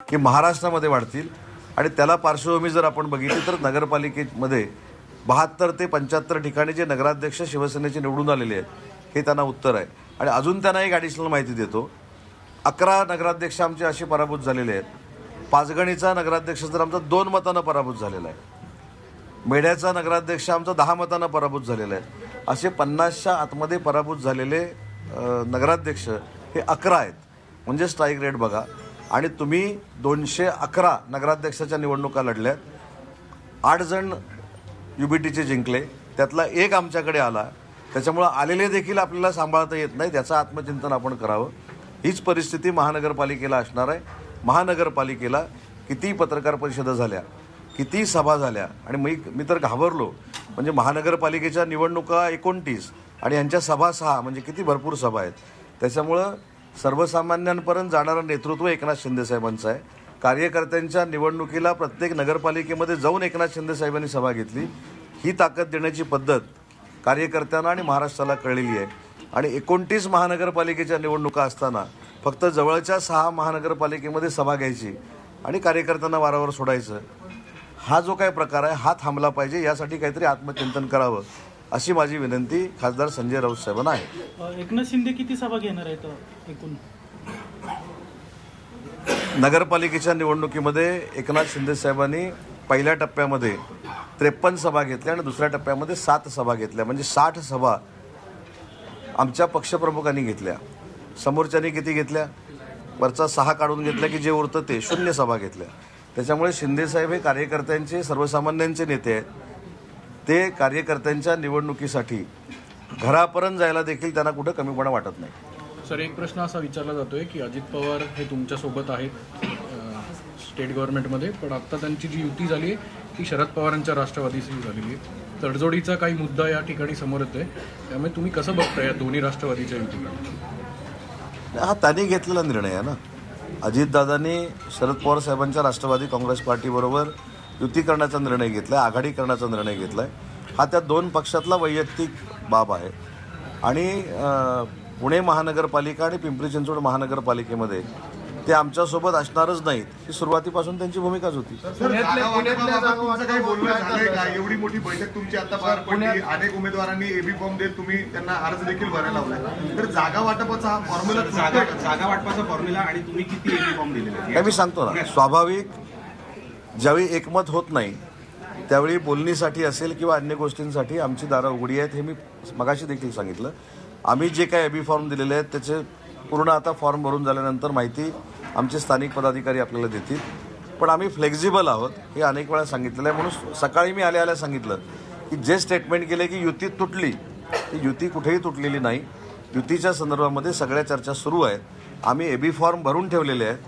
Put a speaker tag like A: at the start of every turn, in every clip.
A: की महाराष्ट्रामध्ये वाढतील आणि त्याला पार्श्वभूमी जर आपण बघितली तर नगरपालिकेमध्ये 72 ते 75 ठिकाणी जे नगराध्यक्ष शिवसेनेचे निवडून आलेले आहेत हे त्यांना उत्तर आहे. आणि अजून त्यांना एक ॲडिशनल माहिती देतो. 11 नगराध्यक्ष आमचे असे पराभूत झालेले आहेत. पाचगणीचा नगराध्यक्ष तर आमचा 2 मतांना पराभूत झालेला आहे. मेढ्याचा नगराध्यक्ष आमचा 10 मतांना पराभूत झालेला आहे. असे 50च्या आतमध्ये पराभूत झालेले नगराध्यक्ष हे 11 आहेत. म्हणजे स्ट्राईक रेट बघा. आणि तुम्ही 211 नगराध्यक्षाच्या निवडणुका लढल्यात. 8 जण UBTचे जिंकले, त्यातला एक आमच्याकडे आला. त्याच्यामुळं आलेले देखील आपल्याला सांभाळता येत नाही. त्याचं आत्मचिंतन आपण करावं. हीच परिस्थिती महानगरपालिकेला असणार आहे. महानगरपालिकेला किती पत्रकार परिषदा झाल्या, किती सभा झाल्या आणि मी तर घाबरलो. म्हणजे महानगरपालिकेच्या निवडणुका 29 आणि यांच्या सभा 6 म्हणजे किती भरपूर सभा आहेत. त्याच्यामुळं सर्वसामान्यांपर्यंत जाणारं नेतृत्व एकनाथ शिंदेसाहेबांचं आहे. कार्यकर्त्यांच्या निवडणुकीला प्रत्येक नगरपालिकेमध्ये जाऊन एकनाथ शिंदेसाहेबांनी सभा घेतली. ही ताकद देण्याची पद्धत कार्यकर्त्यांना आणि महाराष्ट्राला कळलेली आहे. आणि 29 महानगरपालिकेच्या निवडणुका असताना फक्त जवळच्या 6 महानगरपालिकेमध्ये सभा घ्यायची आणि कार्यकर्त्यांना वारावर सोडायचं, हा जो काय प्रकार आहे हा थांबला पाहिजे. यासाठी काहीतरी आत्मचिंतन करावं अशी माझी विनंती खासदार संजय राऊत साहेबांना आहे.
B: एकनाथ शिंदे किती सभा घेणार आहेत एकूण?
A: नगरपालिकेच्या निवडणुकीमध्ये एकनाथ शिंदे साहेबांनी पहिल्या टप्प्यामध्ये 53 सभा घेतल्या आणि दुसऱ्या टप्प्यामध्ये 7 सभा घेतल्या. म्हणजे 60 सभा आमच्या पक्षप्रमुखांनी घेतल्या. समोरच्यांनी किती घेतल्या? वरचा 6 काढून घेतल्या की जे उरतं ते 0 सभा घेतल्या. त्याच्यामुळे शिंदेसाहेब हे कार्यकर्त्यांचे सर्वसामान्यांचे नेते आहेत. ते कार्यकर्त्यांच्या निवडणुकीसाठी घरापर्यंत जायला देखील त्यांना कुठं कमीपणा वाटत नाही.
C: सर, एक प्रश्न असा विचारला जातोय की अजित पवार हे तुमच्यासोबत आहेत स्टेट गव्हर्नमेंटमध्ये, पण आत्ता त्यांची जी युती झाली आहे ती शरद पवारांच्या राष्ट्रवादीशी झालेली आहे. तडजोडीचा काही मुद्दा या ठिकाणी समोर येतोय. त्यामुळे तुम्ही कसं बघता या दोन्ही राष्ट्रवादीच्या युतीकडे?
A: हा त्यांनी घेतलेला निर्णय आहे ना. अजितदादांनी शरद पवार साहेबांच्या राष्ट्रवादी काँग्रेस पार्टीबरोबर युती करण्याचा निर्णय घेतला आहे, आघाडी करण्याचा निर्णय घेतला आहे. हा त्या 2 पक्षातला वैयक्तिक बाब आहे. आणि पुणे महानगरपालिका आणि पिंपरी चिंचवड महानगरपालिकेमध्ये ते आमच्यासोबत असणारच नाहीत ही सुरुवातीपासून त्यांची भूमिकाच होती.
D: एवढी मोठी बैठक तुमची आता पार पडली, अनेक उमेदवारांनी एबी फॉर्म देत तुम्ही त्यांना अर्ज देखील भरायला लावलाय. तर जागा वाटपाचा हा फॉर्म्युला, जागा वाटपाचा फॉर्म्युला आणि तुम्ही किती एबी फॉर्म दिलेले?
A: मी सांगतो ना, स्वाभाविक ज्यावेळी एकमत होत नाही त्यावेळी बोलणीसाठी असेल किंवा अन्य गोष्टींसाठी आमची दारं उघडी आहेत. हे मी मगाशी देखील सांगितलं. आम्ही जे काय एबी फॉर्म दिलेले आहेत त्याचे पूर्ण आता फॉर्म भरून झाल्यानंतर माहिती आमचे स्थानिक पदाधिकारी आपल्याला देतील. पण आम्ही फ्लेक्झिबल आहोत हे अनेक वेळा सांगितलेलं आहे. म्हणून सकाळी मी आल्या सांगितलं की जे स्टेटमेंट केले की युती तुटली, ती युती कुठेही तुटलेली नाही. युतीच्या संदर्भामध्ये सगळ्या चर्चा सुरू आहेत. आम्ही एबी फॉर्म भरून ठेवलेले आहेत.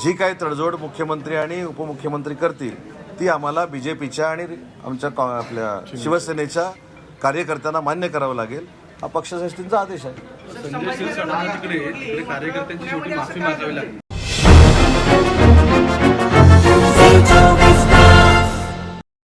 A: जी काही तडजोड मुख्यमंत्री आणि उपमुख्यमंत्री करतील ती आम्हाला BJPच्या आणि आमच्या आपल्या शिवसेनेच्या कार्यकर्त्यांना मान्य करावं लागेल. हा पक्षश्रेष्ठींचा आदेश आहे.
C: संजय शिरसाट तिकडे कार्यकर्त्यांची शेवटी माफी मागावी लागली.